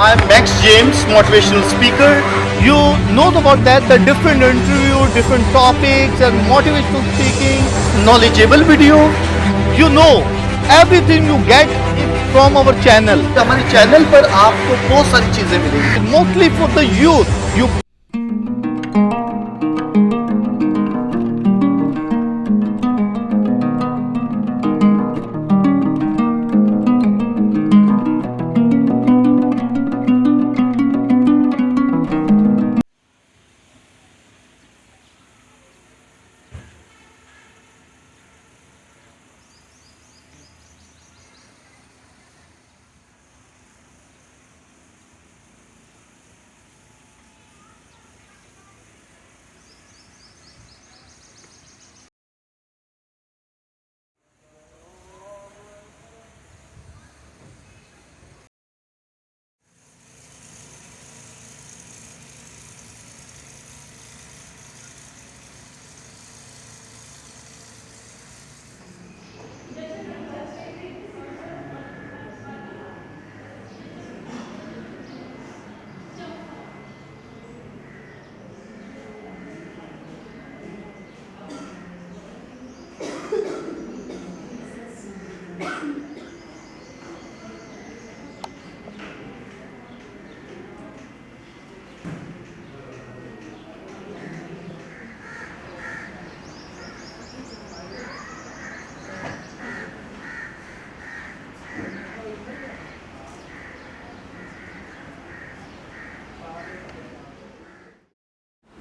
I'm Max James, motivational speaker. You know about that, the different interview, different topics and motivational speaking, knowledgeable video. You know, everything you get from our channel. हमारे channel पर आपको बहुत सारी चीजें मिलेंगी. Mostly for the youth. You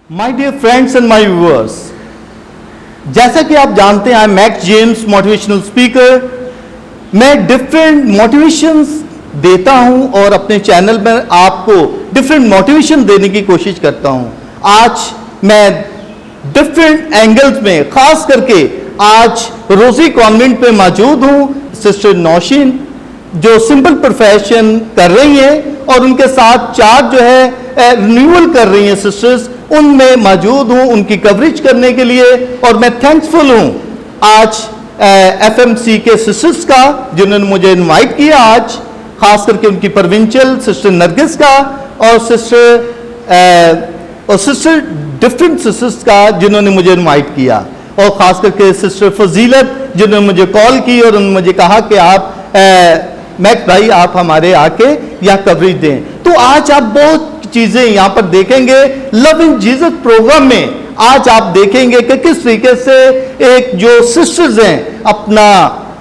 My dear friends and my viewers, जैसा कि आप जानते हैं, I am max James, motivational speaker. मैं डिफरेंट मोटिवेशंस देता हूं और अपने चैनल में आपको डिफरेंट मोटिवेशन देने की कोशिश करता हूं. आज मैं डिफरेंट एंगल्स में, खास करके आज रोजी कॉन्वेंट पे मौजूद हूं. सिस्टर नौशीन जो सिंपल प्रोफेशन कर रही हैं और उनके साथ 4 जो है रिन्यूअल कर रही हैं सिस्टर्स, उनमें मौजूद हूं उनकी कवरेज करने के लिए. और मैं थैंक्सफुल हूं आज एफएमसी के सिस्टर्स का जिन्होंने मुझे इनवाइट किया. आज खास करके उनकी प्रोविंशियल सिस्टर नरगिस का और सिस्टर डिफरेंट सिस्टर्स का जिन्होंने मुझे इनवाइट किया, और खास करके सिस्टर फजीलत जिन्होंने मुझे कॉल की और उन्होंने मुझे कहा कि आप मैक्स भाई आप हमारे आके यहाँ कवरेज दें. तो आज आप बहुत चीजें यहाँ पर देखेंगे. लव इन जीसस प्रोग्राम में आज आप देखेंगे कि किस तरीके से एक जो सिस्टर्स हैं अपना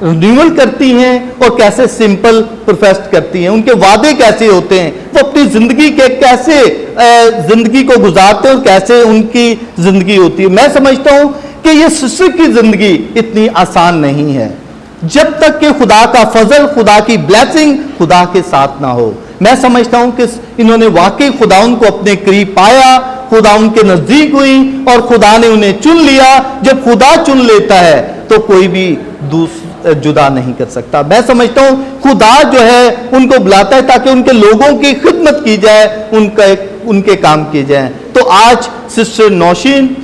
रिन्यूअल करती हैं और कैसे सिंपल प्रोफेस्ट करती हैं. उनके वादे कैसे होते हैं, वो अपनी जिंदगी के कैसे जिंदगी को गुजारते हैं और कैसे उनकी जिंदगी होती है. मैं समझता हूं कि ये सिस्टर की जिंदगी इतनी आसान नहीं है जब तक कि खुदा का फजल, खुदा की ब्लेसिंग खुदा के साथ ना हो. मैं समझता हूं कि इन्होंने वाकई खुदा उनको अपने करीब पाया, खुदा उनके नजदीक हुई और खुदा ने उन्हें चुन लिया. जब खुदा चुन लेता है तो कोई भी जुदा नहीं कर सकता. मैं समझता हूं खुदा जो है उनको बुलाता है ताकि उनके लोगों की खिदमत की जाए, उनके काम किए जाए. तो आज सिस्टर नौशीन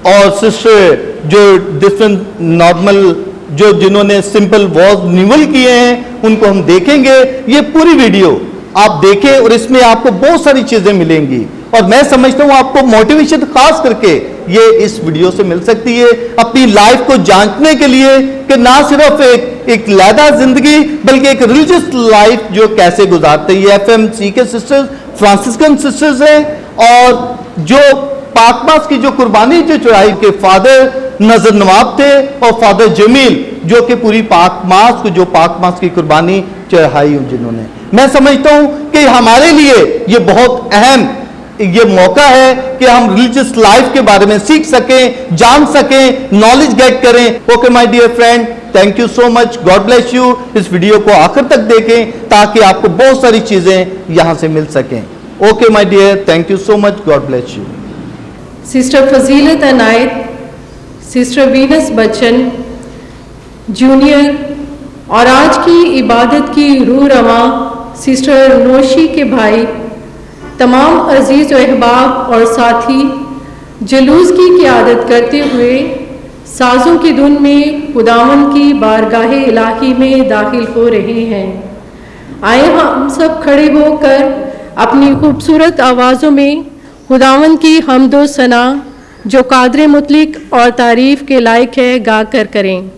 और सिस्टर जो डिफरेंट नॉर्मल जिन्होंने सिंपल वॉज रिन्यूअल किए हैं उनको हम देखेंगे. ये पूरी वीडियो आप देखें और इसमें आपको बहुत सारी चीजें मिलेंगी और मैं समझता हूं आपको मोटिवेशन खास करके ये इस वीडियो से मिल सकती है अपनी लाइफ को जांचने के लिए कि ना सिर्फ एक लैदा जिंदगी बल्कि एक रिलीजियस लाइफ जो कैसे गुजारते हैं. एफएमसी के सिस्टर्स फ्रांसिस्कन सिस्टर्स हैं और जो पाकमास की जो कुर्बानी जो चढ़ाई के फादर नजर नवाब थे और फादर जमील जो कि पूरी पाकमास को जो पाकमास की कुर्बानी चढ़ाई जिन्होंने. मैं समझता हूं कि हमारे लिए ये बहुत अहम ये मौका है कि हम रिलीजियस लाइफ के बारे में सीख सकें, जान सकें, नॉलेज गेट करें. Okay my dear friend, thank you so much, God bless you. इस वीडियो को आखिर तक देखें ताकि आपको बहुत सारी चीजें यहां से मिल सकें. Okay my dear, thank you so much, God bless you. Sister Fazilat Inayat, sister Venus Bachchan junior और आज की इबादत की रूह रवां सिस्टर नौशी के भाई, तमाम अजीज़ व अहबाब और साथी जुलूस की क़ियादत करते हुए साज़ों की धुन में खुदावन की बारगाह इलाही में दाखिल हो रहे हैं. आए हम सब खड़े होकर अपनी खूबसूरत आवाज़ों में खुदावंद की हम्द व सना जो कादर मुतलक और तारीफ़ के लायक है गा कर करें।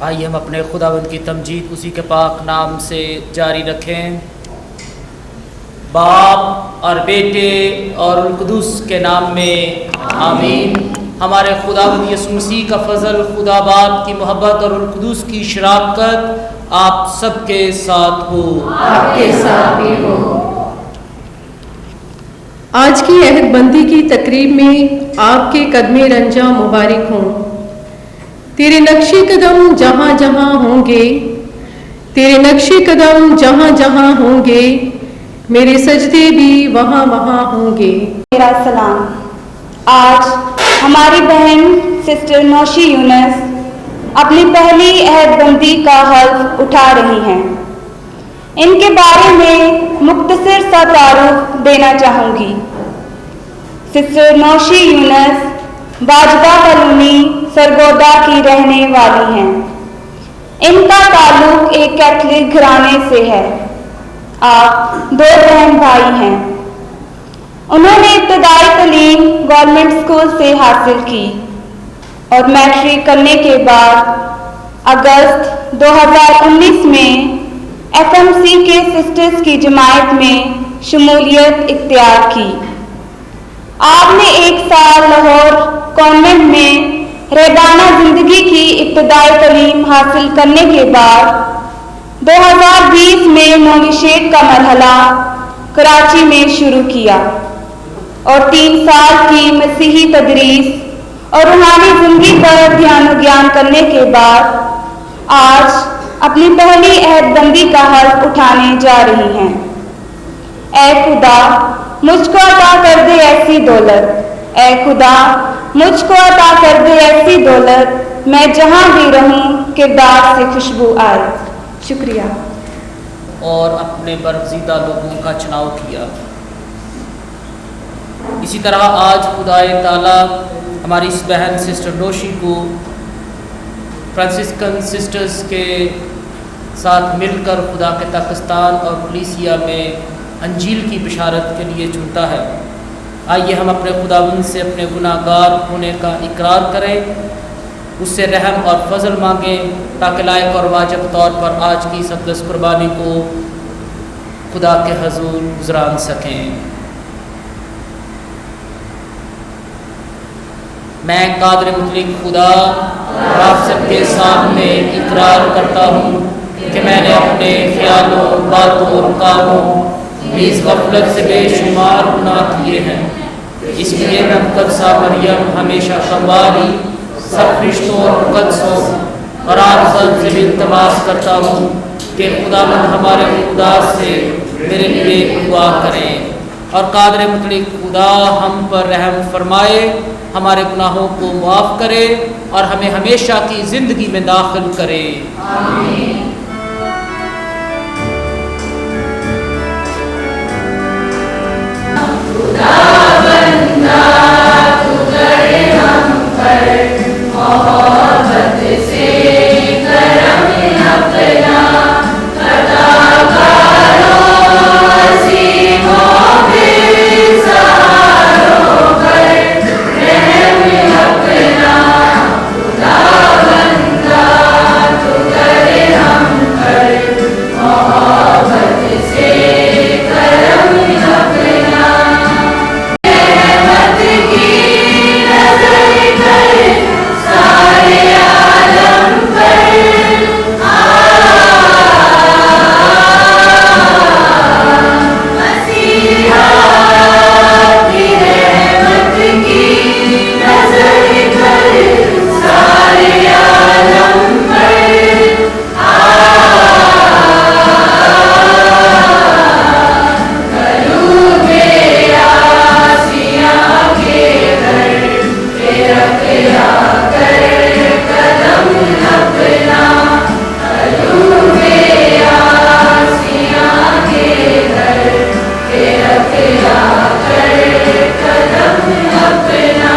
आइए हम अपने खुदावंद की तमजीद उसी के पाक नाम से जारी रखें। बाप और बेटे और उल कुदूस के नाम में आमीन। हमारे खुदावंद यीशु मसीह का फजल, खुदा बाप की मोहब्बत और उल कुदूस की शराकत आप सबके साथ हो। आपके साथ भी हो। आज की अहदबंदी की तकरीब में आपके कदमे रंजा मुबारक हों। तेरे नक्शे कदम जहाँ जहाँ होंगे, तेरे नक्शे कदम जहाँ जहाँ होंगे, मेरे सजदे भी वहाँ वहाँ होंगे। मेरा सलाम। आज हमारी बहन सिस्टर नौशी यूनस अपनी पहली अहदबंदी का हल्फ उठा रही हैं। इनके बारे में मुख्तसर सा तारुफ देना चाहूँगी। सिस्टर नौशी यूनस बाजवा कॉलोनी सरगोदा की रहने वाली हैं। इनका ताल्लुक एक कैथलिक घराने से है। आप 2 बहन भाई हैं। उन्होंने इब्तदाई तालीम गवर्नमेंट स्कूल से हासिल की और मैट्रिक करने के बाद अगस्त 2019 में FMC के सिस्टर्स की जमायत में शमूलियत इख्तियार की। आपने 1 साल लाहौर कॉन्वेंट में रहबाना ज़िंदगी की इब्तदाई तालीम हासिल करने के बाद 2020 में नोविशेट का मरहला कराची में शुरू किया और 3 साल की मसीही तदरीस और रूहानी ज़िंदगी पर ध्यान ज्ञान करने के बाद आज अपनी पहली अहदबंदी का हल्फ उठाने जा रही हैं। ऐ खुदा मुझको अता कर दे ऐसी दौलत, ऐ खुदा मुझको अता कर दे ऐसी दौलत, मैं जहाँ भी रहूँ किरदार से खुशबू आए। शुक्रिया। और अपने बरगज़ीदा लोगों का चुनाव किया। इसी तरह आज खुदाए ताला हमारी इस बहन सिस्टर नौशी को फ्रांसिस्कन सिस्टर्स के साथ मिलकर खुदा के पाकिस्तान और कलीसिया में अंजील की बिशारत के लिए चुनता है। आइए हम अपने खुदावंद से अपने गुनाहगार होने का इकरार करें, उससे रहम और फजल मांगें ताकि लायक और वाजिब तौर पर आज की इस अक़दस कुर्बानी को खुदा के हजूर गुज़रान सकें। मैं कादिर मुतलक खुदा आप सबके सामने इकरार करता हूँ कि मैंने अपने ख्यालों, बातों और कामों इस गफलत से बेशुमार गुनाह किए हैं। इसलिए मैं मुक़द्दसा मरियम हमेशा कवारी सब रिश्तों और मुक़द्दसों और आप सब से इल्तिमास करता हूँ कि खुदावंद हमारे खुदा से मेरे लिए दुआ करें। और कादर मुतलक खुदा हम पर रहम फरमाए, हमारे गुनाहों को माफ़ करे और हमें हमेशा की ज़िंदगी में दाखिल करे। आमीन। खुदा बंदा तू करे हम पर मोहब्बत से करम अपना, अदाकारों अज़ीमों बेसहारों पर रहम अपना। खुदा बंदा तू करे हम पर मोहब्बत से करम अपना। रहमत की नज़र कर सारे आलम पर, मसीहा की रहमत की नज़र कर सारे आलम पर, करूबे आसियाँ के घर पे रखया कर कदम अपना। करूबे आसियाँ के घर पे रखया कर कदम अपना।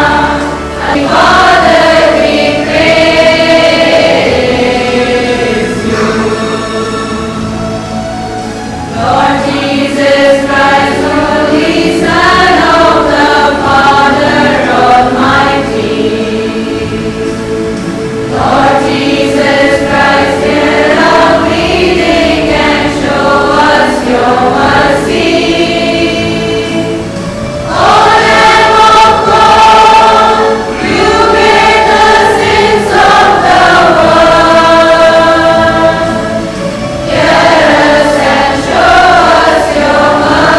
Father, we praise you. Lord Jesus Christ, Holy Son of the Father Almighty. Lord Jesus Christ, hear our pleading and show us your mercy. O Lamb of God, you bear the sins of the world. Hear us and show us your mercy.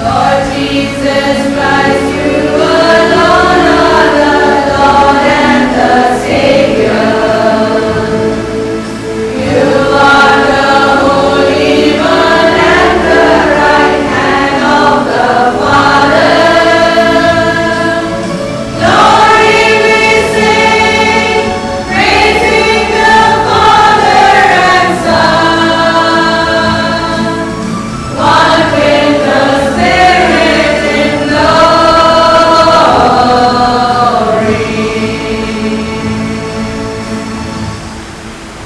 Lord Jesus Christ, you alone are the Lord and the Savior. You are the Holy One at the right hand of the Father. Glory we sing, praising the Father and Son, one with the Spirit in glory.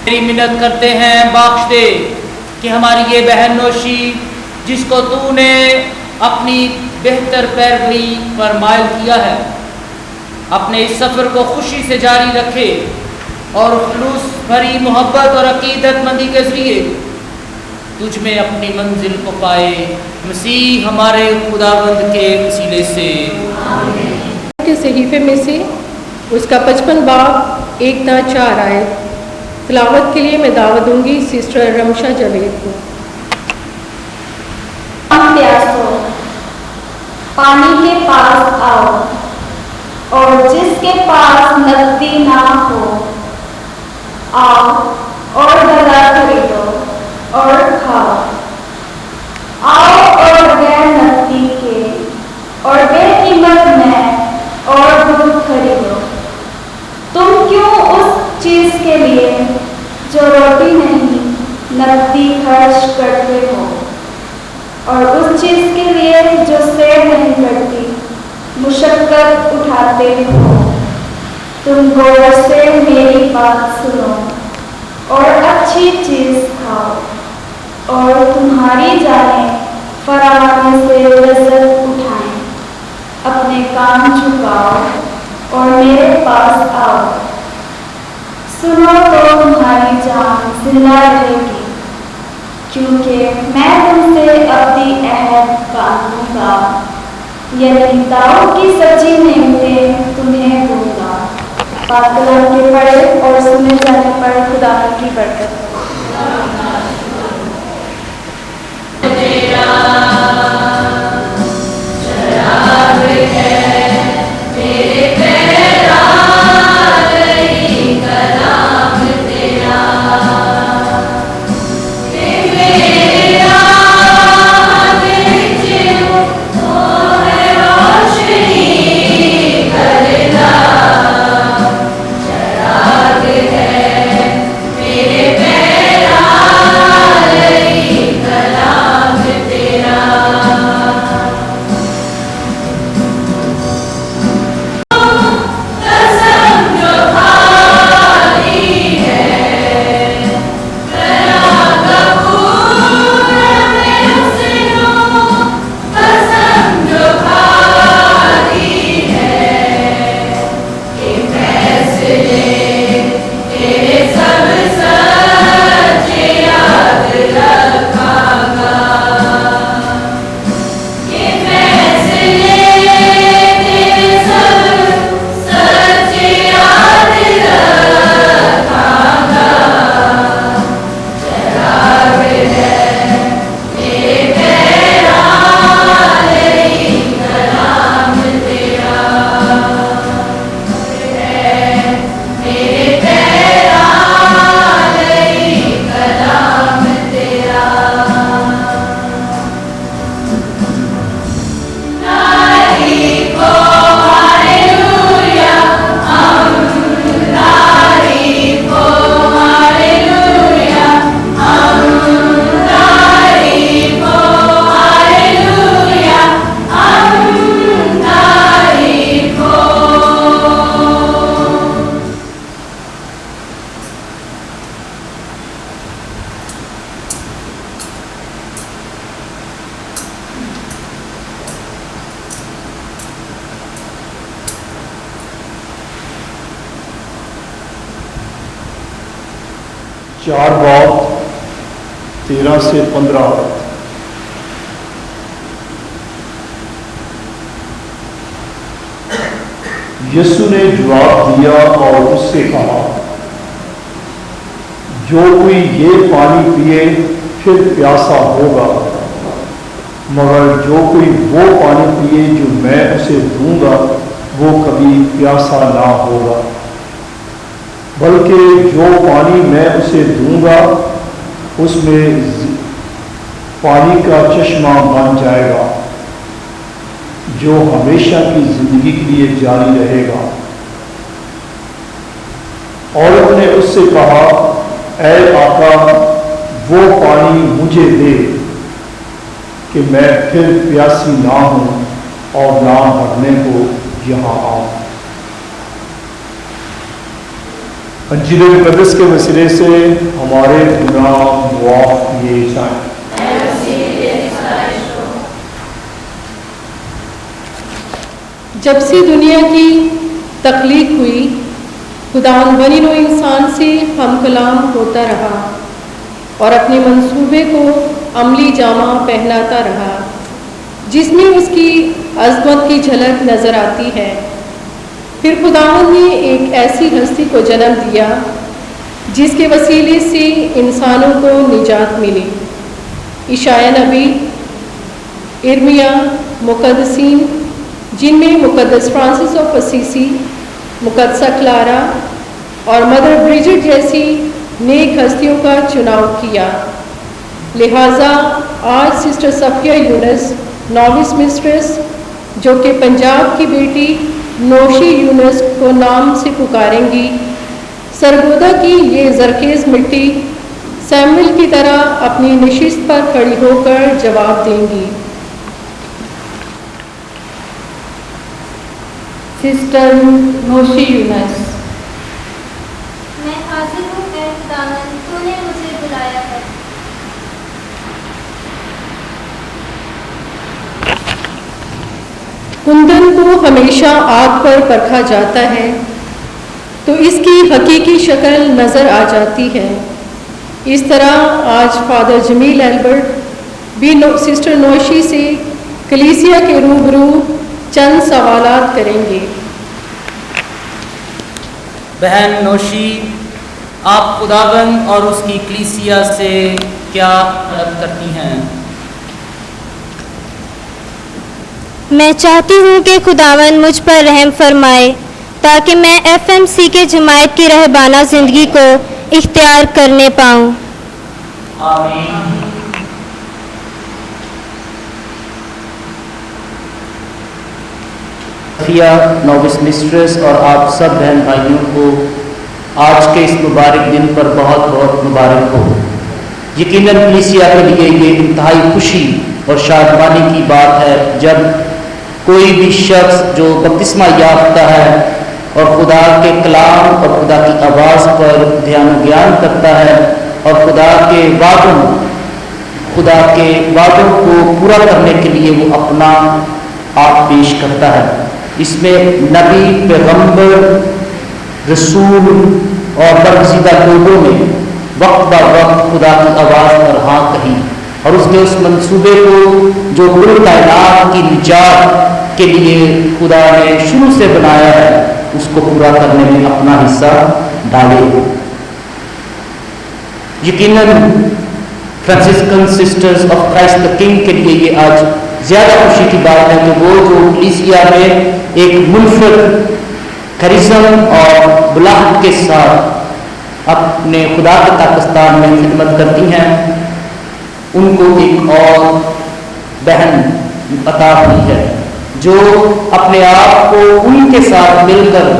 तेरी मिन्नत करते हैं बख्श दे कि हमारी ये बहन नौशी जिसको तूने अपनी बेहतर पैरवी पर मायल किया है, अपने इस सफ़र को खुशी से जारी रखे और खुलूस भरी मोहब्बत और अकीदतमंदी के ज़रिए तुझ में अपनी मंजिल को पाए। मसीह हमारे खुदावंद के वसीले से। के सहीफे में से उसका 55 बाब 1-4 आयत तिलावत के लिए मैं दावत दूंगी सिस्टर रमशा जावेद को। प्यासो, पानी के पास आओ, और जिसके पास नकदी ना हो, आओ और गला खरीदो और खाओ। आओ और गैर नकदी के और बेकीमत में और दूध खरीदो। तुम क्यों उस चीज के लिए जो रोटी नहीं नकदी खर्च करते हो, और उस चीज के लिए जो सेव नहीं करती मुशक्कत उठाते हो। तुम गौर से मेरी बात सुनो और अच्छी चीज खाओ, और तुम्हारी जानें फरावाने से लज्जत उठाएं। अपने कान झुकाओ और मेरे पास आओ। सुनो तो तुम्हारी जान जिंदा रहेगी, क्योंकि मैं तुमसे अपनी अहद बांधूंगा, यानी दाऊद की सच्ची नेमतें तुम्हें दूंगा। पाक कलाम के पढ़े और सुने जाने पर खुदा की बरकत हो। मेरे पैरा गई कलाम 4 बाब 13 से 15। यीशु ने जवाब दिया और उससे कहा, जो कोई ये पानी पिए फिर प्यासा होगा, मगर जो कोई वो पानी पिए जो मैं उसे दूंगा वो कभी प्यासा ना होगा, बल्कि जो पानी मैं उसे दूंगा उसमें पानी का चश्मा बन जाएगा जो हमेशा की जिंदगी के लिए जारी रहेगा। औरत ने उससे कहा, ऐ आका, वो पानी मुझे दे कि मैं फिर प्यासी ना हूं और ना मरने को यहाँ आऊं। अंजील मुक़द्दस के वसीले से हमारे गुनाह माफ़ किए जाएं। जब से दुनिया की तख्लीक हुई, खुदावंद बनी नौ इंसान से हम कलाम होता रहा और अपने मंसूबे को अमली जामा पहनाता रहा, जिसमें उसकी अज़मत की झलक नज़र आती है। फिर खुदावंद ने एक ऐसी हस्ती को जन्म दिया जिसके वसीले से इंसानों को निजात मिली। इशाया नबी, इर्मिया, मुक़द्दसीन, जिनमें मुक़द्दस फ्रांसिस ऑफ असीसी, मुक़द्दसा क्लारा और मदर ब्रिजिट जैसी नेक हस्तियों का चुनाव किया। लिहाजा आज sister Safia Yunus, novice mistress, जो कि पंजाब की बेटी नौशी यूनुस को नाम से पुकारेंगी, सरगोदा की ये जरखेज़ मिट्टी सैमुअल की तरह अपनी नशिस्त पर खड़ी होकर जवाब देंगी। सिस्टर नौशी यूनुस। मैं हाजिर हूँ ऐ खुदावंद, तूने मुझे बुलाया है। कुंदन को हमेशा आग पर परखा जाता है तो इसकी हकीकी शक्ल नज़र आ जाती है। इस तरह आज फादर जमील एल्बर्ट भी सिस्टर नौशी से कलीसिया के रूबरू चंद सवालात करेंगे। बहन नौशी, आप खुदाबंद और उसकी कलीसिया से क्या तलब करती हैं? मैं चाहती हूँ कि खुदावंद मुझ पर रहम फरमाए ताकि मैं FMC के जमायत की रहबाना ज़िंदगी को इख्तियार करने पाऊँ। आमीन। सफिया नोविस मिस्ट्रेस और आप सब बहन भाइयों को आज के इस मुबारक दिन पर बहुत बहुत मुबारक हो। यकीनन कलीसिया के लिए ये इंतहाई खुशी और शादमानी की बात है जब कोई भी शख्स जो बपतिस्मा याफ्ता है और खुदा के कलाम और खुदा की आवाज़ पर ध्यान ज्ञान करता है और खुदा के वादों को पूरा करने के लिए वो अपना आप पेश करता है। इसमें नबी, पैगंबर, रसूल और बरगज़ीदा लोगों ने वक्त ब वक्त खुदा की आवाज़ पर हाँ कही और उसने उस मंसूबे को जो कुल कायनात की निजात के लिए खुदा ने शुरू से बनाया है उसको पूरा करने में अपना हिस्सा डाले। यकीनन Franciscan sisters of Christ the king के लिए ये आज ज़्यादा खुशी की बात है कि वो जो कलीसिया में एक मुनफरद करिश्मा और बुलाहट के साथ अपने खुदा के पाकिस्तान में खिदमत करती हैं, उनको एक और बहन अता हुई है जो अपने आप को उनके साथ मिलकर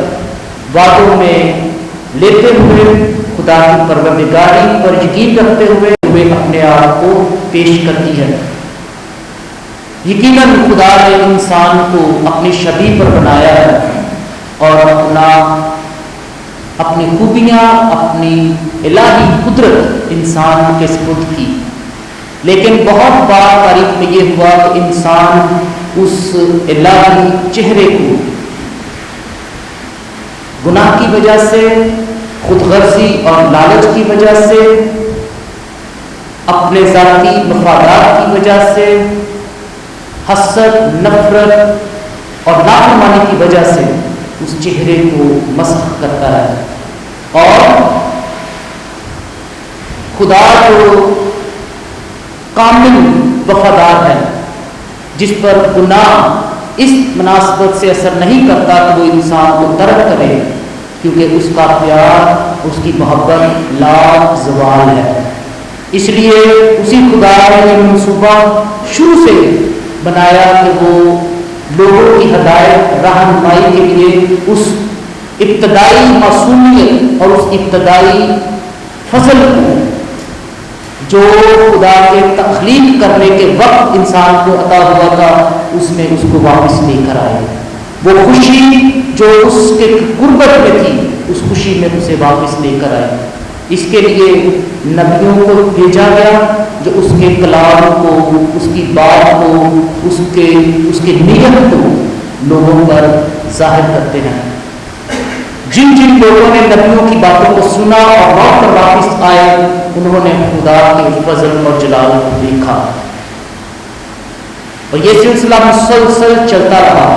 वादों में लेते हुए खुदा की परवरदिगारी पर यकीन रखते हुए अपने आप को पेश करती है। यकीनन खुदा ने इंसान को अपनी शबीह पर बनाया है और अपनी खूबियाँ, अपनी इलाही कुदरत इंसान के सुपुर्द की, लेकिन बहुत बार तारीख में ये हुआ कि इंसान उस इलाही चेहरे को गुनाह की वजह से خود غرضی اور لالچ کی وجہ سے، اپنے ذاتی مفادات کی وجہ سے، حسد، نفرت اور نافرمانی کی وجہ سے اس چہرے کو مسخ کرتا ہے، اور خدا جو کامل وفادار ہے، جس پر گناہ اس مناسبت سے اثر نہیں کرتا کہ وہ انسان کو ترک کرے، کیونکہ اس کا پیار، اس کی محبت لا زوال ہے۔ اس لیے اسی خدا نے یہ منصوبہ شروع سے بنایا کہ وہ لوگوں کی ہدایت، رہنمائی کے لیے اس ابتدائی معصومیت اور اس ابتدائی فضل کو جو خدا کے تخلیق کرنے کے وقت انسان کو عطا ہوا تھا، اس میں اس کو واپس لے کر آئے۔ وہ خوشی جو اس کے قربت میں تھی، اس خوشی میں اسے واپس لے کر آئے۔ اس کے لیے نبیوں کو بھیجا گیا جو اس کے کلام کو، اس کی بات کو، اس کے نیت کو لوگوں پر ظاہر کرتے ہیں۔ جن جن لوگوں نے نبیوں کی باتوں کو سنا اور وہاں پر واپس آئے، انہوں نے خدا کے فضل اور جلال کو دیکھا، اور یہ سلسلہ مسلسل چلتا رہا۔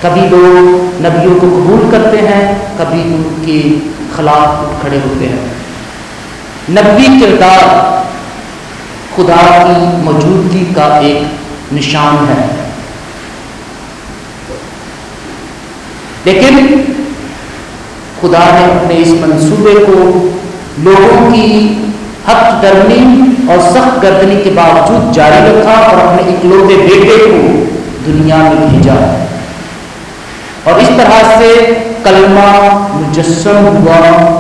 کبھی لوگ نبیوں کو قبول کرتے ہیں، کبھی ان کے خلاف کھڑے ہوتے ہیں۔ نبی کردار خدا کی موجودگی کا ایک نشان ہے، لیکن خدا نے اپنے اس منصوبے کو لوگوں کی حق درمی اور سخت گردنی کے باوجود جاری رکھا اور اپنے اکلوتے بیٹے کو دنیا میں بھیجا، اور اس طرح سے کلمہ مجسم ہوا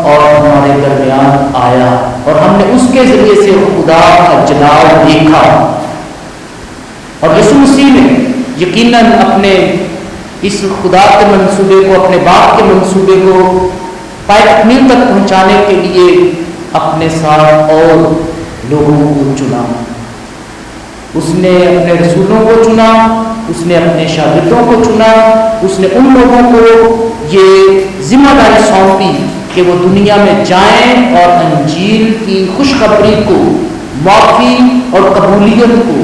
اور ہمارے درمیان آیا، اور ہم نے اس کے ذریعے سے خدا کا جلال دیکھا۔ اور یسوع مسیح نے یقیناً اپنے اس خدا کے منصوبے کو، اپنے باپ کے منصوبے کو پائے تکمیل تک پہنچانے کے لیے اپنے ساتھ اور لوگوں کو چنا۔ اس نے اپنے رسولوں کو چنا، اس نے اپنے شاگردوں کو چنا، اس نے ان لوگوں کو یہ ذمہ داری سونپی کہ وہ دنیا میں جائیں اور انجیل کی خوشخبری کو، معافی اور قبولیت کو،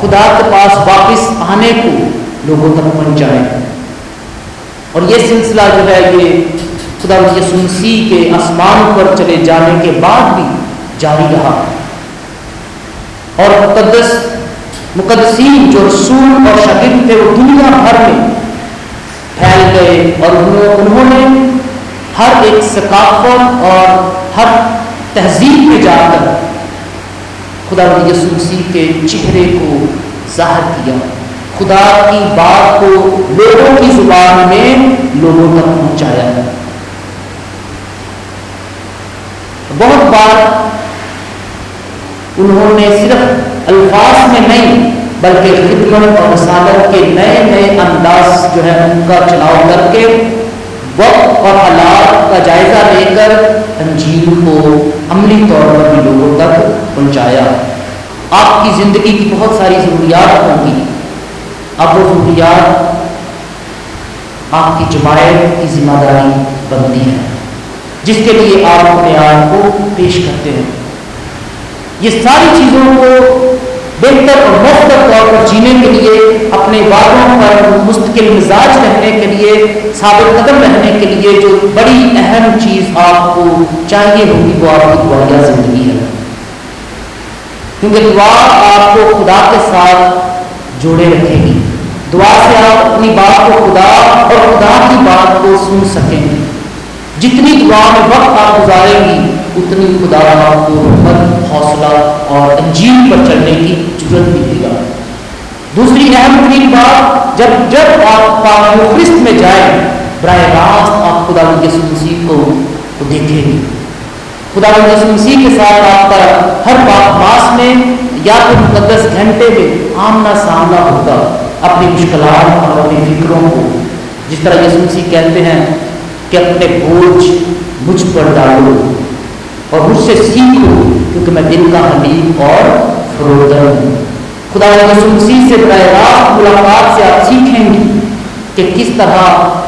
خدا کے پاس واپس آنے کو لوگوں تک پہنچائیں۔ اور یہ سلسلہ جو ہے یہ خدا یسوع مسیح کے آسمان پر چلے جانے کے بعد بھی جاری رہا، اور مقدسین جو رسول اور شاگرد تھے وہ دنیا بھر میں پھیل گئے، اور انہوں نے ہر ایک ثقافت اور ہر تہذیب میں جا کر خدا یسوع مسیح کے چہرے کو ظاہر کیا، خدا کی بات کو لوگوں کی زبان میں لوگوں تک پہنچایا۔ بہت بار انہوں نے صرف الفاظ میں نہیں بلکہ خدمت اور رسالت کے نئے نئے انداز جو ہے ان کا چناؤ کر کے وقت اور حالات کا جائزہ لے کر انجیل کو عملی طور پر بھی لوگوں تک پہنچایا۔ آپ کی زندگی کی بہت ساری ضروریات ہوں گی، اب وہ ضروریات آپ کی جماعت کی ذمہ داری بنتی ہے، جس کے لیے آپ اپنے آپ کو پیش کرتے ہیں۔ یہ ساری چیزوں کو بہتر اور مؤثر طور پر جینے کے لیے، اپنے وعدوں پر مستقل مزاج رہنے کے لیے، ثابت قدم رہنے کے لیے جو بڑی اہم چیز آپ کو چاہیے ہوگی وہ آپ کی دعائیا زندگی ہے، کیونکہ دعا آپ کو خدا کے ساتھ جوڑے رکھے گی۔ دعا سے آپ اپنی بات کو خدا اور خدا کی بات کو سن سکیں گے۔ جتنی دعا میں وقت آپ گزاریں گی اتنی خدا آپ کو ہمت، حوصلہ اور انجیل پر چلنے کی جرت ملے گا۔ دوسری اہم ترین بات، جب آپ پاک مخلص میں جائیں براہ راست آپ خدا یسوع مسیح کو دیکھیں گے۔ خدا یسوع مسیح کے ساتھ آپ کا ہر بات ماس میں یا تو مقدس گھنٹے میں آمنا سامنا ہوگا، اپنی مشکلات اور اپنی فکروں کو، جس طرح یسوع مسیح کہتے ہیں کہ اپنے بوجھ مجھ پر ڈالو اور مجھ سے سیکھو کیونکہ میں دل کا حلیم اور فروتن ہوں۔ خدا یسوع مسیح سے براہ راست ملاقات سے آپ سیکھیں گی کہ کس طرح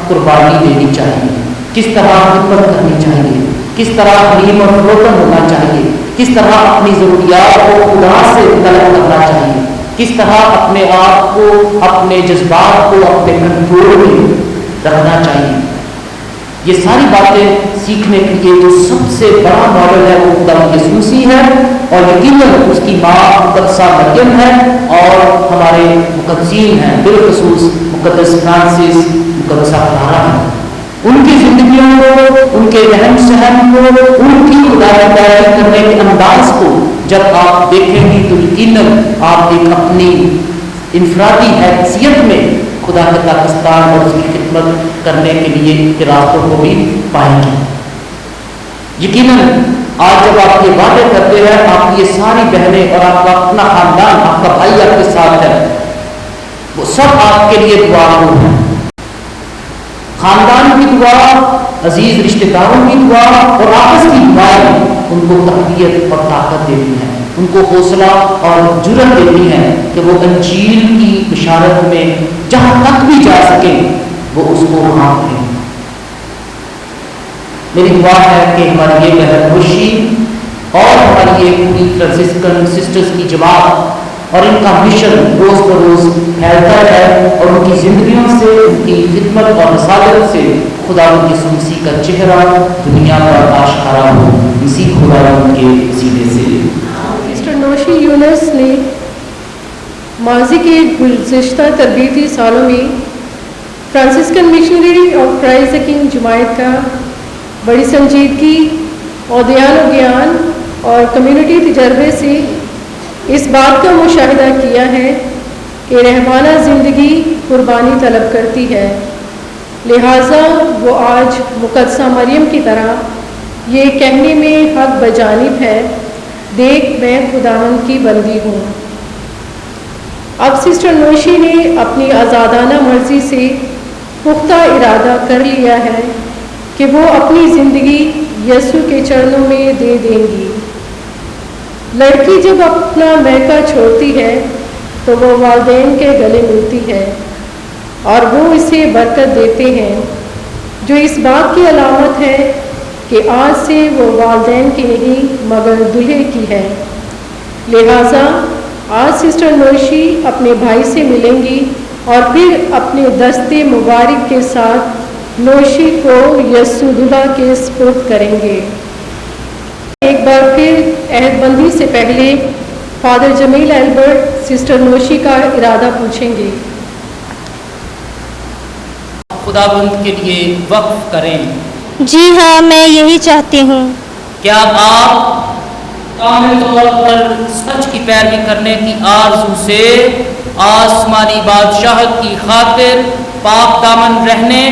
قربانی دینی چاہیے، किस तरह खिदमत करनी चाहिए, किस तरह हलीम और फरोतन होना चाहिए, किस तरह अपनी ज़रूरियात को खुदा से तलब करना चाहिए, किस तरह अपने आप को, अपने जज्बात को अपने कंट्रोल में रखना चाहिए। ये सारी बातें सीखने के लिए जो सबसे बड़ा मॉडल है वो खुदा यीशु मसीह है, और यकीनन उसकी माँ मुकद्दसा मरियम है, और हमारे मुकद्दसीन हैं, बिलखसूस मुकद्दस फ्रांसिस, मुकद्दसा क्लारा है। उनकी जिंदगियों को, उनके रहन सहन को, उनकी खुदा की पैरवी करने के अंदाज को जब आप देखेंगे तो यकीनन आप एक अपनी इनफरादी हैसियत में खुदा के पाकिस्तान और उसकी खिदमत करने के लिए के रास्तों को भी पाएंगे। यकीनन आज जब आप ये वादे करते हैं, आपकी ये सारी बहनें और आपका अपना खानदान, आपका भाई आपके साथ है, वो सब आपके लिए दुआ है। खानदान की दुआ, अजीज रिश्तेदारों की दुआ और आपस की दुआएं उनको तक़वियत और ताकत देती हैं, उनको हौसला और जुर्रत देती हैं कि वो अंजील की बिशारत में जहाँ तक भी जा सके वो उसको वहाँ करें। मेरी दुआ है कि हमारी ये बहन खुशी और हमारी ये पूरी फ्रांसिस्कन सिस्टर्स की जमात और इनका मिशन रोज़ बरोज़ फैलता है, और उनकी ज़िंदगियों से, उनकी खिदमत और रसालत से खुदा यीशु मसीह का चेहरा दुनिया पर आश्कारा हो, इसी खुदा के वसीले से। सिस्टर नौशी यूनुस ने माजी के गुज़िश्ता तरबीती सालों में Franciscan missionary of Christ the King जमायत का बड़ी संजीदगी और दयालु ज्ञान और कम्युनिटी तजर्बे से इस बात का मुशाहिदा किया है कि रहमाना ज़िंदगी कुर्बानी तलब करती है, लिहाजा वो आज मुकद्दसा मरियम की तरह ये कहने में हक बजानिब है, देख मैं खुदावंद की बंदी हूँ। अब सिस्टर नौशी ने अपनी आज़ादाना मर्ज़ी से पुख्ता इरादा कर लिया है कि वो अपनी ज़िंदगी यीशु के चरणों में दे देंगी। लड़की जब अपना मैका छोड़ती है तो वो वालिदैन के गले मिलती है और वो इसे बरकत देते हैं, जो इस बात की अलामत है कि आज से वो वालिदैन की नहीं मगर दूल्हे की है। लिहाजा आज सिस्टर नौशी अपने भाई से मिलेंगी और फिर अपने दस्ते मुबारक के साथ नौशी को यीशु दूल्हा के सुपुर्द करेंगे। एक बार फिर अहदबंदी से पहले फादर जमील एल्बर्ट सिस्टर नौशी का इरादा पूछेंगे। खुदाबंद के लिए वक्फ करें। जी हाँ, मैं यही चाहती हूँ। क्या आप कामिल तौर पर सच की पैरवी करने की आरज़ू से आसमानी बादशाहत की खातिर पाक दामन रहने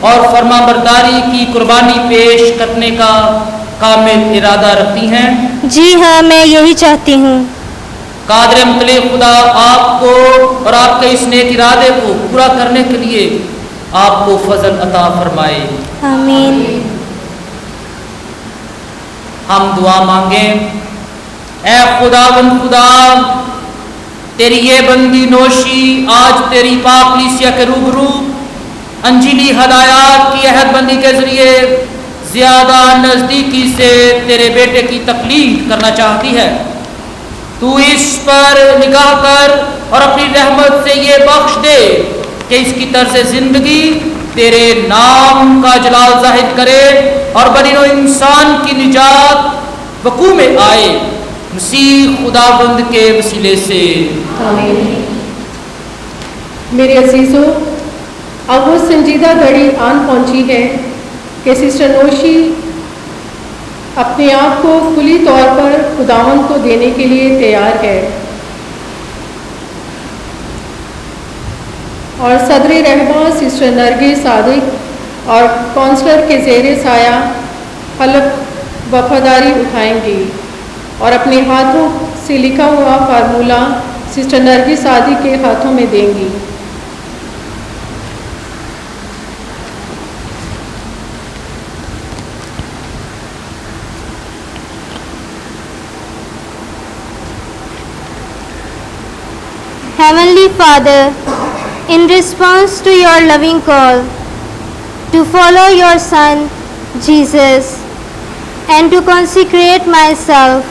और फरमाबरदारी की कुर्बानी पेश करने का कामिल इरादा रखती हैं? जी हाँ, मैं यही चाहती हूँ। कादिर मुतल्लिक़ खुदा आपको और आपके इस नेक इरादे को पूरा करने के लिए आपको फजल अता फरमाए। आमीन। हम दुआ मांगें। ऐ खुदावंद खुदा, तेरी ये बंदी नौशी आज तेरी पाक कलीसिया के रूबरू अंजीली हदायत की अहदबंदी के जरिए ज़्यादा नज़दीकी से तेरे बेटे की तकलीफ करना चाहती है। तू इस पर निगाह कर और अपनी रहमत से ये बख्श दे कि इसकी तर्ज़ ज़िंदगी तेरे नाम का जलाल ज़ाहिर करे और बनीनो इंसान की निजात वकू में आए, मसीह खुदाबंद के वसीले से। आमीन। मेरे अजीज़ों, अब वो संजीदा घड़ी आन पहुंची है कि सिस्टर नौशी अपने आप को खुली तौर पर खुदावंद को देने के लिए तैयार है और सदर रहमा सिस्टर नरगिस सादिक और काउंसलर के ज़ेरे साया हल्फ वफादारी उठाएंगी और अपने हाथों से लिखा हुआ फार्मूला सिस्टर नरगिस सादिक के हाथों में देंगी। Heavenly Father, in response to your loving call to follow your Son Jesus, and to consecrate myself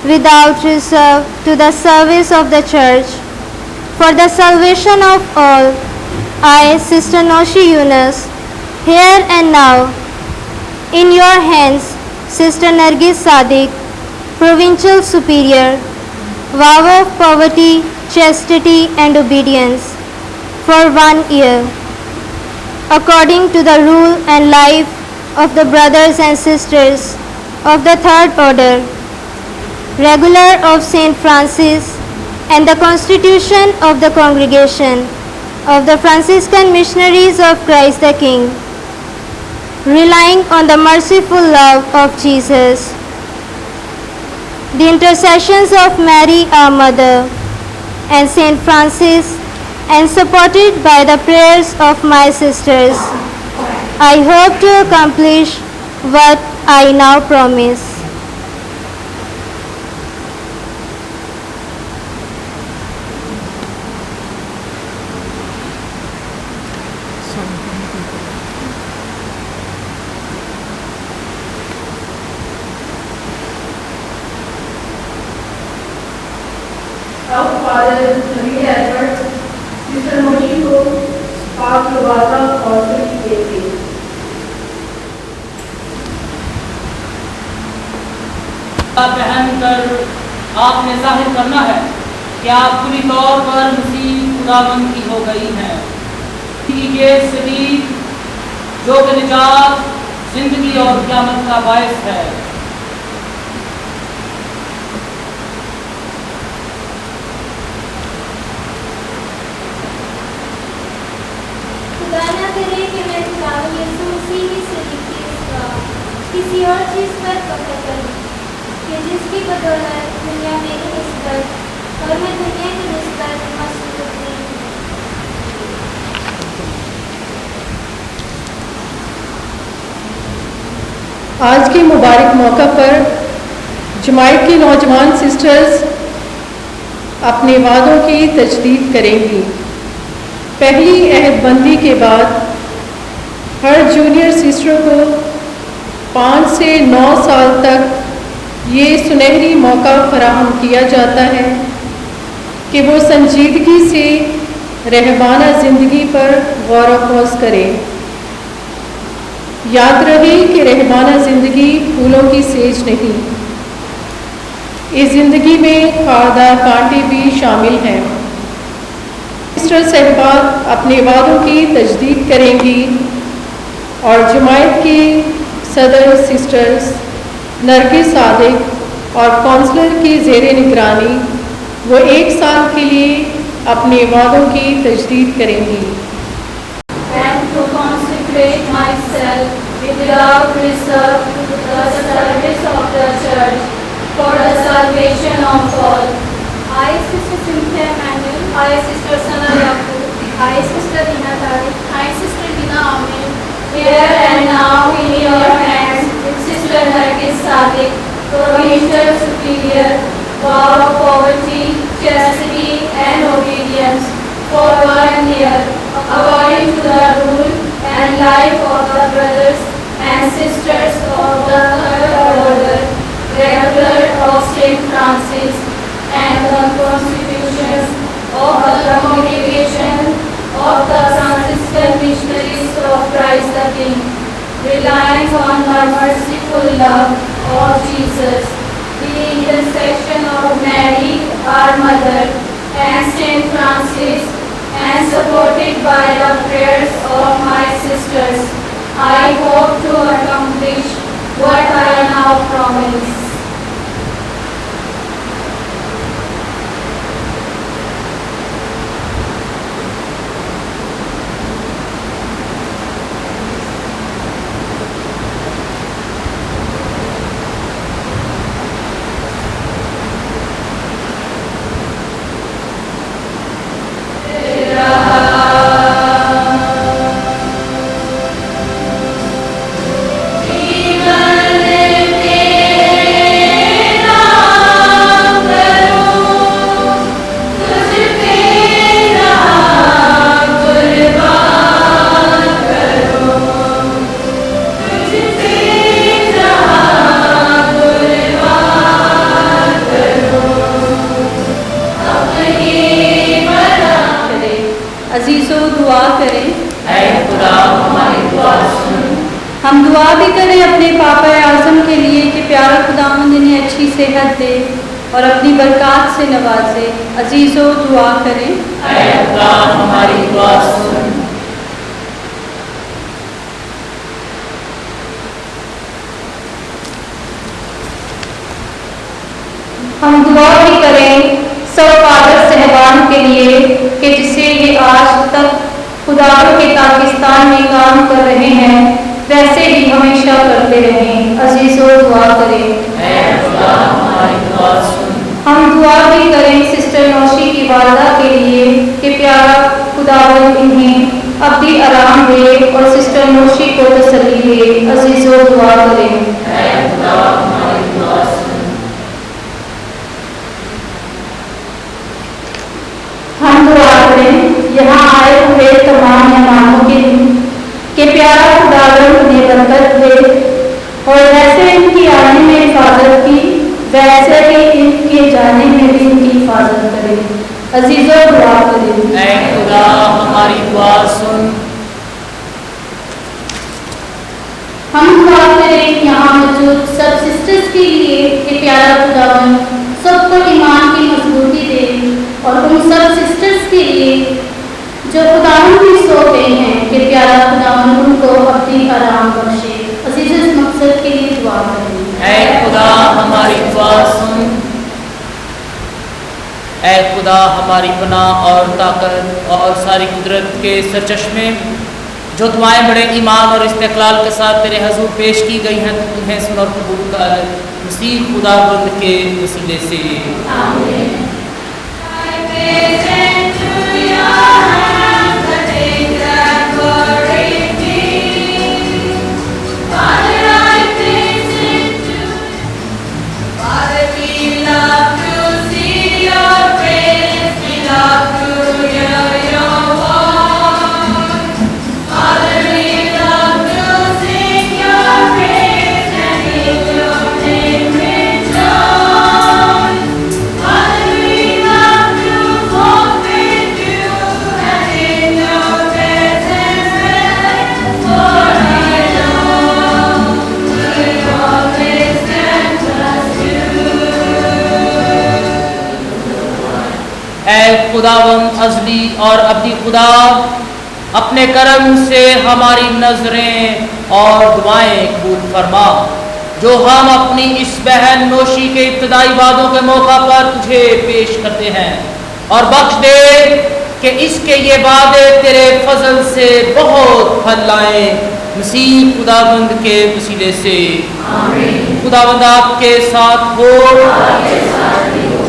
without reserve to the service of the Church for the salvation of all. I, Sister Noshi Yunus, here and now, in your hands, Sister Nargis Sadiq, Provincial Superior, vow of poverty, chastity and obedience for 1 year, according to the rule and life of the brothers and sisters of the Third Order, regular of St. Francis, and the Constitution of the Congregation of the Franciscan Missionaries of Christ the King, relying on the merciful love of Jesus, the intercessions of Mary our Mother and St. Francis, and supported by the prayers of my sisters, I hope to accomplish what I now promise. Our Father, Nabi Edward, Sister Noshi को पाक लबासा और सही देते। पहन कर आपने जाहिर करना है कि आप पूरी तौर पर मसीह खुदावंद की हो गई हैं। ये सलीब जो कि निजात, जिंदगी और क़यामत का बायस है। खुदा न करे कि मैं खुदावंद यीशु मसीह की सलीब के सिवा किसी और चीज़ पर फख्र करूं, कि जिसकी बदौलत दुनिया मेरी निस्बत और मैं दुनिया की निस्बत मसरूफ़ नहीं हूं। आज के मुबारक मौका पर जमायत की नौजवान सिस्टर्स अपने वादों की तजदीद करेंगी। पहली अहदबंदी के बाद हर जूनियर सिस्टर को 5 से 9 साल तक ये सुनहरी मौका फराहम किया जाता है कि वो संजीदगी से रहबाना ज़िंदगी पर गौर व ख़ौज़ करें। याद रहे कि रहबाना ज़िंदगी फूलों की सेज नहीं, इस ज़िंदगी में खारदार कांटे भी शामिल हैं। सिस्टर साहिबात अपने वादों की तजदीद करेंगी और जमायत की सदर सिस्टर्स नरगिस सादिक और काउंसलर की ज़ेरे निगरानी वो 1 साल के लिए अपने वादों की तजदीद करेंगी। And to consecrate myself without reserve to the service of the Church for the salvation of all. I, Sister Cynthia Manuel. I, Sister Sana Yaqub. I, Sister Rina Tariq. I, Sister Dina Amin. Here and now in your hands, Sister Nargis Sadiq, Provincial Superior, vow of poverty, chastity and obedience for 1 year, according to the rule and life of the brothers and sisters of the Third Order, regular of St. Francis, and the constitutions of the Congregation of the Franciscan Missionaries of Christ the King, relying on the merciful love of Jesus, the intercession of Mary, our Mother, and St. Francis, and supported by the prayers of my sisters, I hope to accomplish what I now promise. Even if دعا بھی کریں اپنے پاپا اعظم کے لیے کہ پیارا خداوند انہیں اچھی صحت دے اور اپنی برکات سے نوازے۔ عزیزو دعا کریں۔ اے خدا ہماری دعا سن۔ ہم دعا بھی کریں سب فادر صاحبان کے لیے کہ جسے یہ آج تک خدا کے پاکستان میں کام کر رہے ہیں ویسے ہی ہمیشہ کرتے رہیں۔ عزیزو دعا کریں۔ اے خدا ہماری دعا سن۔ ہم دعا بھی کریں سسٹر نوشی کی والدہ کے لیے کہ پیارا خداوند انہیں ابدی آرام دے اور سسٹر نوشی کو تسلی دے۔ عزیزو دعا کریں۔ اے خدا ہماری دعا سن۔ ہم دعا کریں یہاں آئے ہوئے تمام مہمانوں کے لیے کہ پیارا خداوند انہیں برکت دے اور جیسے ان کی آنے میں حفاظت کی ویسے ہی ان کے جانے میں بھی ان کی حفاظت کرے۔ عزیزو دعا کریں۔ اے خدا ہماری دعا سن۔ ہم دعا کریں یہاں موجود سب سسٹرز کے لیے کہ پیارا خداوند سب کو ایمان کی مضبوطی دے اور ان سب سسٹرز کے لیے جو خداوند کی سو گئی ہیں کہ پیارا خداوند ان کو اپنی آرام بخشے۔ عزیز اس مقصد کے لیے دعا کریں۔ اے خدا ہماری دعا سن۔ اے خدا ہماری پناہ اور طاقت اور ساری قدرت کے سرچشمے، جو دعائیں بڑے ایمان اور استقلال کے ساتھ تیرے حضور پیش کی گئی ہیں انہیں سن اور قبول کر، مسیح خداوند کے وسیلے سے آمین۔ خداوند ازلی اور ابدی خدا، اپنے کرم سے ہماری نظریں اور دعائیں قبول فرما، جو ہم اپنی اس بہن نوشی کے ابتدائی وعدوں کے موقع پر تجھے پیش کرتے ہیں، اور بخش دے کہ اس کے یہ وعدے تیرے فضل سے بہت پھل لائیں، مسیح خداوند کے وسیلے سے آمین۔ خداوند آپ کے ساتھ ہو،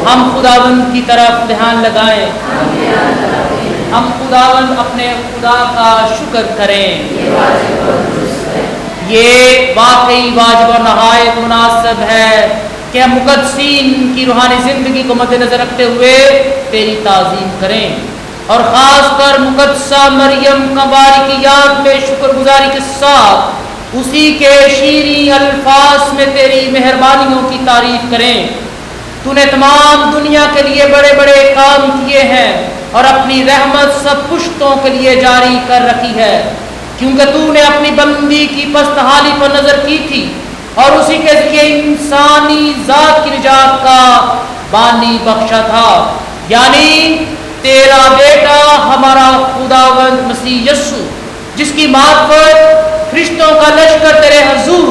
ہم خداوند کی طرف دھیان لگائیں، ہم خداوند اپنے خدا کا شکر کریں۔ یہ واقعی واجب و نہایت مناسب ہے کہ ہم مقدسین کی روحانی زندگی کو مد نظر رکھتے ہوئے تیری تعظیم کریں، اور خاص کر مقدسہ مریم کنواری کی یاد میں شکر گزاری کے ساتھ اسی کے شیریں الفاظ میں تیری مہربانیوں کی تعریف کریں۔ تو نے تمام دنیا کے لیے بڑے بڑے کام کیے ہیں اور اپنی رحمت سب پشتوں کے لیے جاری کر رکھی ہے، کیونکہ تو نے اپنی بندی کی پست حالی پر نظر کی تھی اور اسی کے ذریعے انسانی ذات کی نجات کا بانی بخشا تھا، یعنی تیرا بیٹا ہمارا خداوند مسیح یسوع، جس کی معرفت فرشتوں کا لشکر تیرے حضور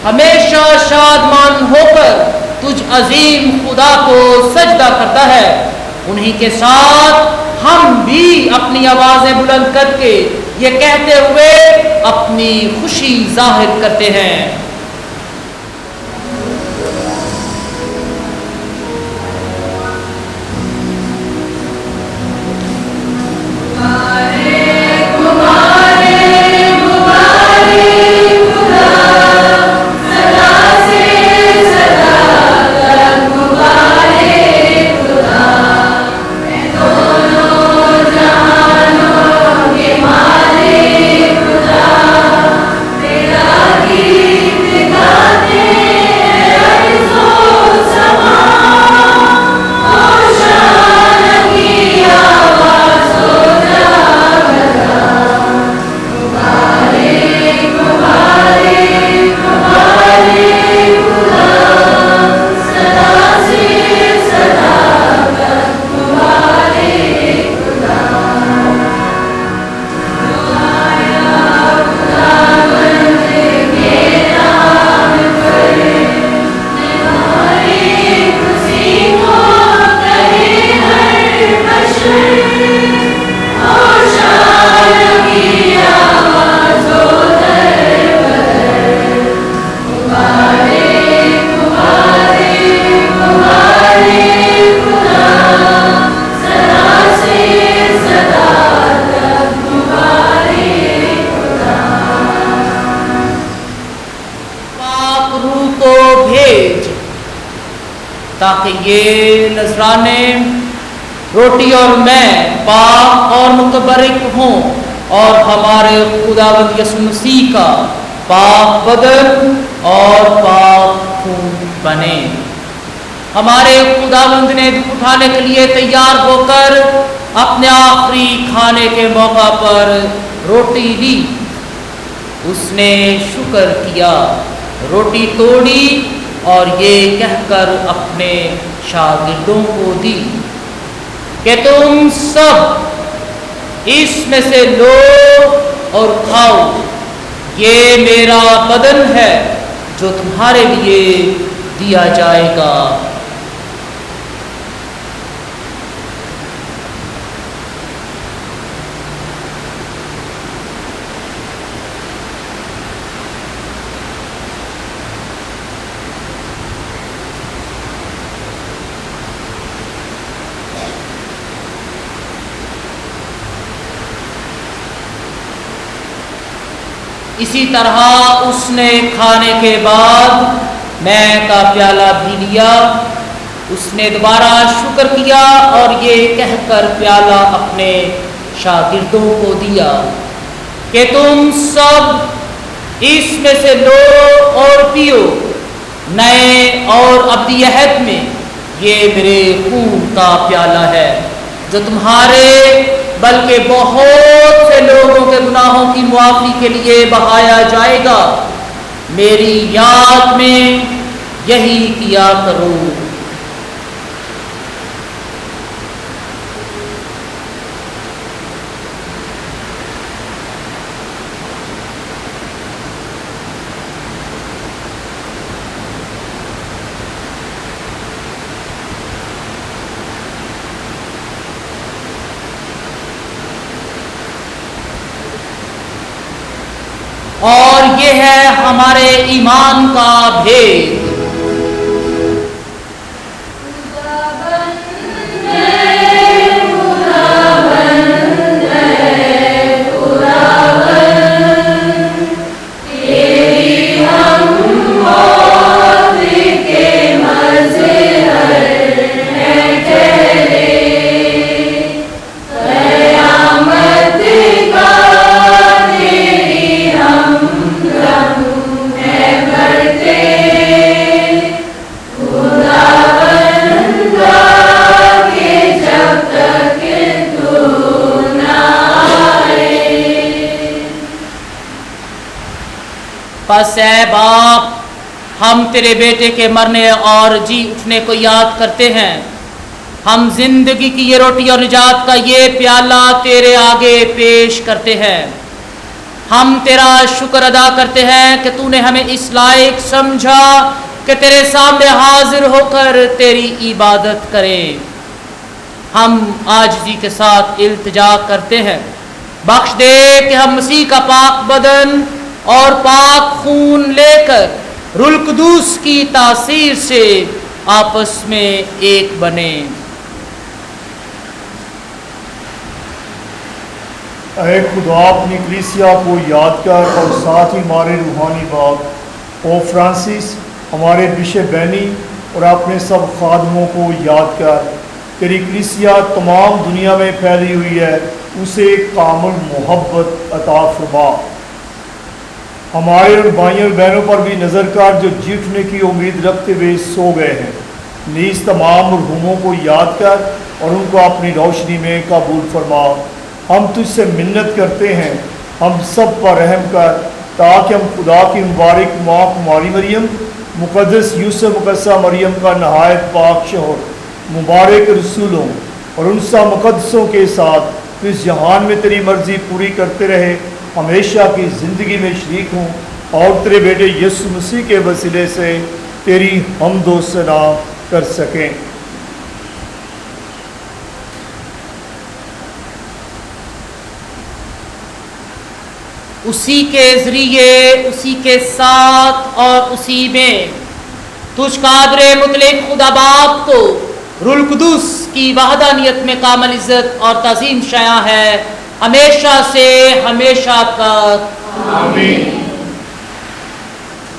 ہمیشہ شادمان ہو کر تجھ عظیم خدا کو سجدہ کرتا ہے۔ انہی کے ساتھ ہم بھی اپنی آوازیں بلند کر کے یہ کہتے ہوئے اپنی خوشی ظاہر کرتے ہیں، خدا ताकि ये नजराने रोटी और मैं पाक और मुतबरक हों और हमारे खुदावंद यीशु मसीह का पाक बदन और पाक खून बने। हमारे खुदावंद ने दुख उठाने के लिए तैयार होकर अपने आखिरी खाने के मौका पर रोटी ली। उसने शुक्र किया, रोटी तोड़ी और ये कहकर अपने शागिर्दों को दी कि तुम सब इसमें से लो और खाओ, ये मेरा बदन है जो तुम्हारे लिए दिया जाएगा। इसी तरह उसने खाने के बाद मैं का प्याला भी लिया। उसने दोबारा शुक्र किया और ये कहकर प्याला अपने शागिर्दों को दिया कि तुम सब इसमें से लो और पियो, नए और अब्दी अहद में ये मेरे खून का प्याला है जो तुम्हारे बल्कि बहुत से लोगों के गुनाहों की मुआफ़ी के लिए बहाया जाएगा। मेरी याद में यही किया करो। और ये है हमारे ईमान का भेद। बस ऐ बाप, हम तेरे बेटे के मरने और जी उठने को याद करते हैं। हम जिंदगी की ये रोटी और निजात का ये प्याला तेरे आगे पेश करते हैं। हम तेरा शुक्र अदा करते हैं कि तूने हमें इस लायक समझा कि तेरे सामने हाजिर होकर तेरी इबादत करें। हम आजिज़ी के साथ इल्तिजा करते हैं, बख्श दे कि हम मसीह का पाक बदन और पाक खून लेकर रूहुल कुदूस की तासीर से आपस में एक बने। ऐ खुदा अपनी कलीसिया को याद कर और साथ ही हमारे रूहानी बाप पोप फ्रांसिस, हमारे बिशप बैनी और अपने सब खादमों को याद कर। तेरी कलीसिया तमाम दुनिया में फैली हुई है, उसे कामिल मोहब्बत अता फरमा। हमारे उन भाइयों और बहनों पर भी नज़र कर जो जीतने की उम्मीद रखते हुए सो गए हैं। नीज़ तमाम मरहूमों को याद कर और उनको अपनी रोशनी में कबूल फरमा। हम तुझसे मिन्नत करते हैं, हम सब पर रहम कर, ताकि हम खुदा की मुबारक माँ कुमारी मरियम, मुक़द्दस यूसुफ मुक़द्दसा मरियम का नहायत पाक शोहर, मुबारक रसूलों और उन सब मुक़द्दसों के साथ इस जहान में तेरी मर्ज़ी पूरी करते रहे, हमेशा की ज़िंदगी में शरीक हों और तेरे बेटे यीशु मसीह के वसीले से तेरी हम्दो सना कर सकें। उसी के ज़रिए, उसी के साथ और उसी में तुझ कादरे मुतलक खुदा बाप को रूहुल कुदूस की वहदानियत में कामिल इज़्ज़त और ताज़ीम शाया है, हमेशा से हमेशा तक। आमीन।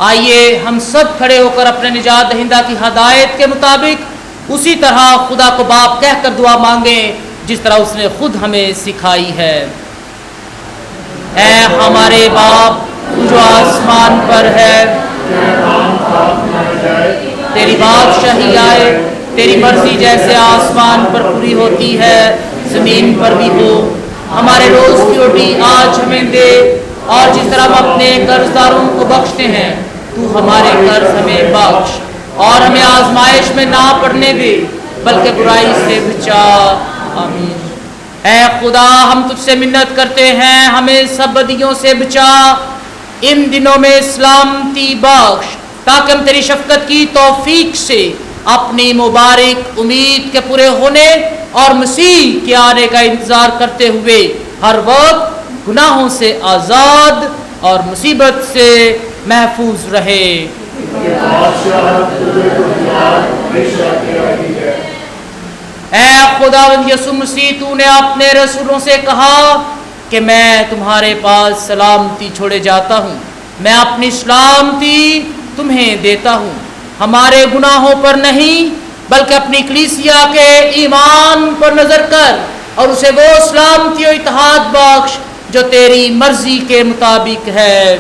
آئیے ہم سب کھڑے ہو کر اپنے نجات دہندہ کی ہدایت کے مطابق اسی طرح خدا کو باپ کہہ کر دعا مانگیں جس طرح اس نے خود ہمیں سکھائی ہے۔ اے ہمارے باپ جو آسمان پر ہے، تیری بادشاہی آئے، تیری مرضی جیسے آسمان پر پوری ہوتی ہے زمین پر بھی ہو۔ ہمارے روز کی روٹی آج ہمیں دے، اور جس طرح ہم اپنے قرض داروں کو بخشتے ہیں تو ہمارے قرض ہمیں بخش، اور ہمیں آزمائش میں نہ پڑنے دے بلکہ برائی سے بچا، آمین۔ اے خدا ہم تجھ سے منت کرتے ہیں، ہمیں سب بدیوں سے بچا، ان دنوں میں سلامتی بخش، تاکہ ہم تیری شفقت کی توفیق سے اپنی مبارک امید کے پورے ہونے اور مسیح کے آنے کا انتظار کرتے ہوئے ہر وقت گناہوں سے آزاد اور مصیبت سے محفوظ رہے۔ اے خداوند یسوع مسیح، تو نے اپنے رسولوں سے کہا کہ میں تمہارے پاس سلامتی چھوڑے جاتا ہوں، میں اپنی سلامتی تمہیں دیتا ہوں، ہمارے گناہوں پر نہیں بلکہ اپنی کلیسیا کے ایمان پر نظر کر اور اسے وہ سلامتی و اتحاد بخش جو تیری مرضی کے مطابق ہے۔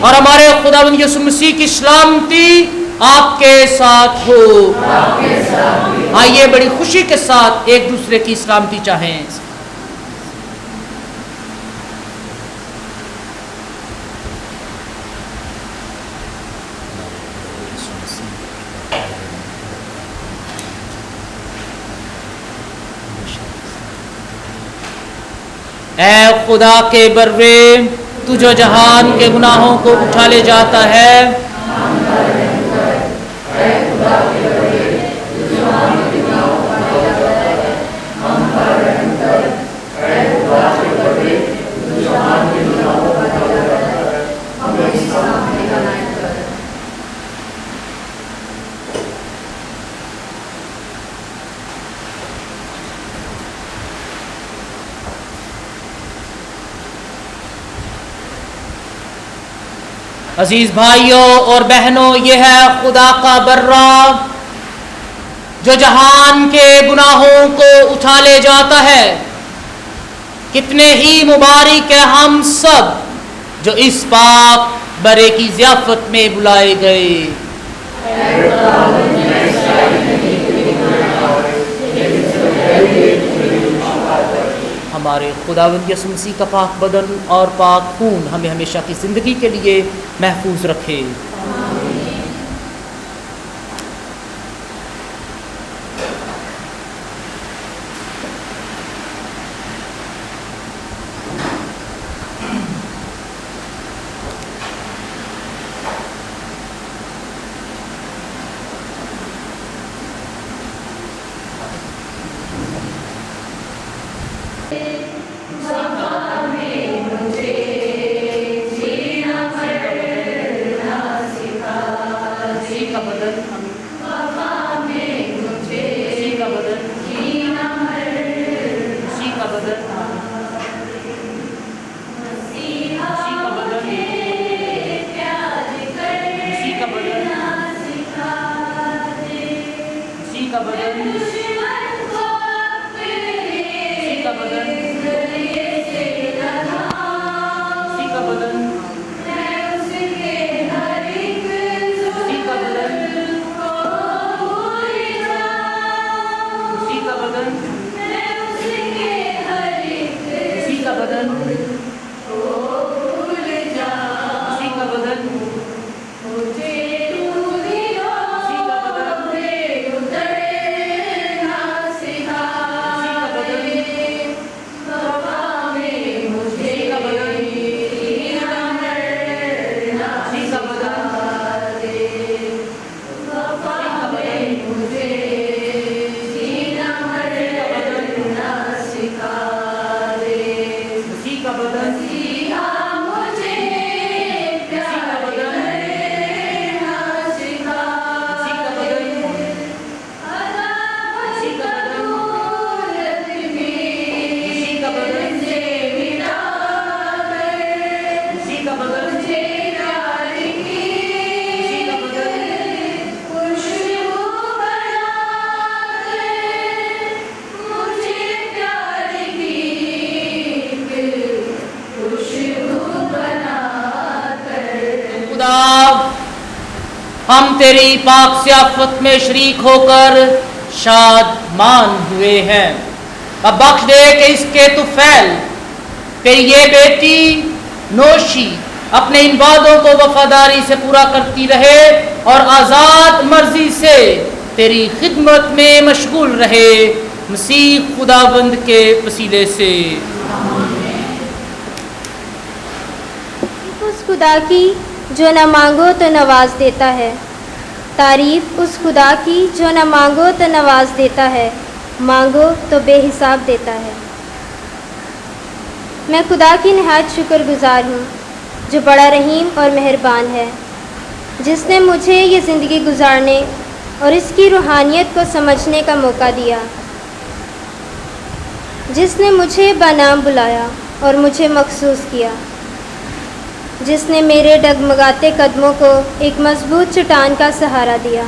اور ہمارے خداوند یسوع مسیح کی سلامتی آپ کے ساتھ ہو۔ آئیے بڑی خوشی کے ساتھ ایک دوسرے کی سلامتی چاہیں۔ اے خدا کے بروے، تو جو جہان کے گناہوں کو اٹھا لے جاتا ہے، عزیز بھائیوں اور بہنوں، یہ ہے خدا کا برہ جو جہان کے گناہوں کو اٹھا لے جاتا ہے۔ کتنے ہی مبارک ہیں ہم سب جو اس پاک برے کی ضیافت میں بلائے گئے۔ ہمارے خداوند یسوع مسیح کا پاک بدن اور پاک خون ہمیں ہمیشہ کی زندگی کے لیے محفوظ رکھے۔ का बदल हम तेरी पाक सियाफत में शरीक होकर शादमान हुए हैं। अब बख्श दे कि इसके तुफैल कि ये बेटी नौशी अपने इन वादों को वफादारी से पूरा करती रहे और आज़ाद मर्जी से तेरी खिदमत में मशगूल रहे, मसीह खुदावंद के वसीले से। उस खुदा की जो न मांगो तो नवाज देता है, तारीफ उस खुदा की जो न मांगो तो नवाज देता है, मांगो तो बेहिसाब देता है। मैं खुदा की नहायत शुक्रगुजार हूँ जो बड़ा रहीम और मेहरबान है, जिसने मुझे ये ज़िंदगी गुजारने और इसकी रूहानियत को समझने का मौका दिया, जिसने मुझे बनाम बुलाया और मुझे मखसूस किया, जिसने मेरे डगमगाते कदमों को एक मजबूत चट्टान का सहारा दिया,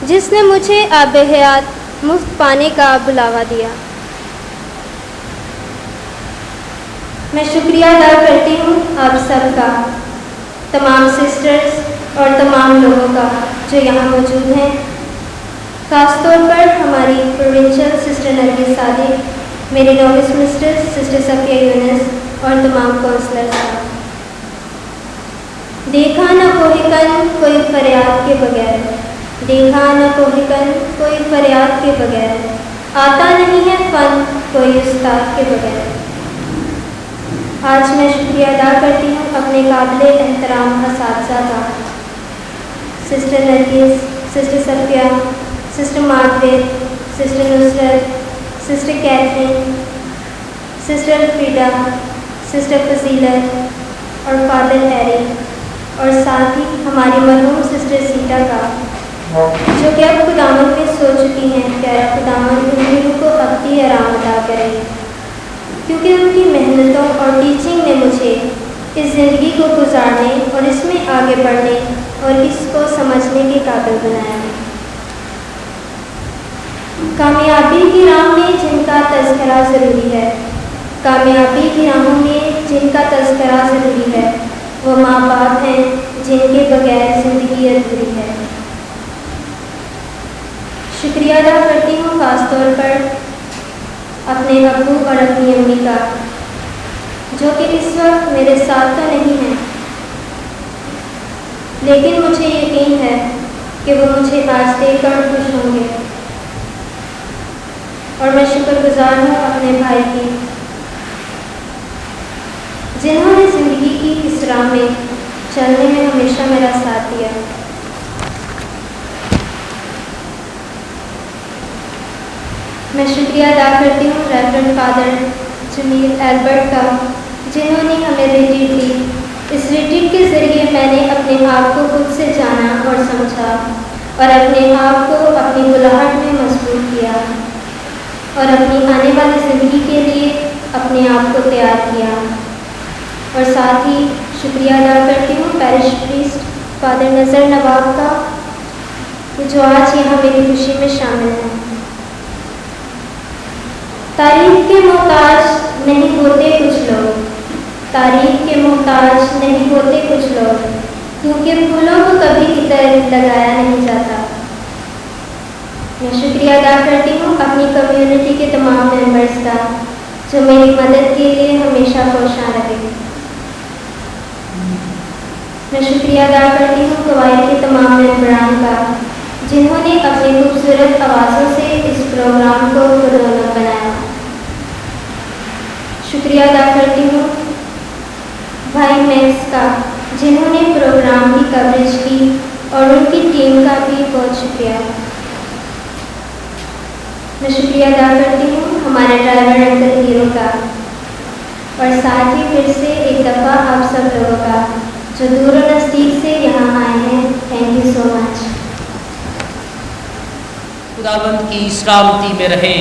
जिसने मुझे आब हयात मुफ्त पाने का बुलावा दिया। मैं शुक्रिया अदा करती हूँ आप सबका, तमाम सिस्टर्स और तमाम लोगों का जो यहाँ मौजूद हैं, ख़ास तौर पर हमारी प्रोविंशियल सिस्टर नरगिस सादिक, मेरी novice mister sister Safia Yunus और तमाम काउंसलर्स का। देखा न कोहिकन कोई फरियाद के बगैर, देखा न कोहिकन कोई फरियाद के बगैर, आता नहीं है फ़न कोई उस्ताद के बगैर। आज मैं शुक्रिया अदा करती हूँ अपने काबिल एहतराम असातिज़ा का, sister Nargis, sister Safia, sister Margaret, sister Nusrat, sister Catherine, sister Frieda, sister Fazilat और फादर हैरी, और साथ ही हमारी मरहूम सिस्टर सीता का, जो कि अब खुदावंद में सो चुकी हैं। प्यारा खुदावंद उनकी रूह को अब्दी आराम अदा करे, क्योंकि उनकी मेहनतों और टीचिंग ने मुझे इस ज़िंदगी को गुजारने और इसमें आगे बढ़ने और इसको समझने के काबिल बनाया है। कामयाबी की राह में जिनका तज़किरा ज़रूरी है, कामयाबी की राहों में जिनका तज़किरा ज़रूरी है, वो माँ बाप हैं जिनके बगैर ज़िंदगी अधूरी है। शुक्रिया अदा करती हूँ ख़ास तौर पर अपने अब्बू और अपनी अम्मी का, जो कि इस वक्त मेरे साथ तो नहीं हैं, लेकिन मुझे यकीन है कि वो मुझे आज देखकर खुश होंगे। और मैं शुक्रगुजार हूँ अपने भाई की, जिन्होंने ज़िंदगी की इस राह में चलने में हमेशा मेरा साथ दिया। मैं शुक्रिया अदा करती हूँ रेवरेंड फादर जमील एल्बर्ट का, जिन्होंने हमें रिट्रीट दी। इस रिट्रीट के ज़रिए मैंने अपने आप को खुद से जाना और समझा और अपने आप को अपनी बुलाहट में मजबूत किया और अपनी आने वाली ज़िंदगी के लिए अपने आप को तैयार किया। और साथ ही शुक्रिया अदा करती हूँ पैरिश प्रीस्ट फादर नज़र नवाब का, जो आज यहाँ मेरी खुशी में शामिल हैं। तारीफ के मोहताज नहीं होते कुछ लोग, तारीफ के मोहताज नहीं होते कुछ लोग, क्योंकि फूलों को कभी इतर लगाया नहीं जाता। मैं शुक्रिया अदा करती हूँ अपनी कम्युनिटी के तमाम मेंबर्स का, जो मेरी मदद के लिए हमेशा कोशां रहे। मैं शुक्रिया अदा करती हूँ कवायद के तमाम मेंबरान का, जिन्होंने अपनी खूबसूरत आवाज़ों से इस प्रोग्राम को रौनक बनाया। शुक्रिया अदा करती हूँ भाई मैक्स का, जिन्होंने प्रोग्राम की कवरेज की, और उनकी टीम का भी बहुत शुक्रिया। मैं शुक्रिया अदा करती हूँ हमारे ड्राइवर अंकल हीरो का, और साथ ही फिर से एक दफ़ा आप सब लोगों का जो दूर और नज़दीक से यहाँ आए हैं। Thank you so much. खुदावंद की सलामती में रहें।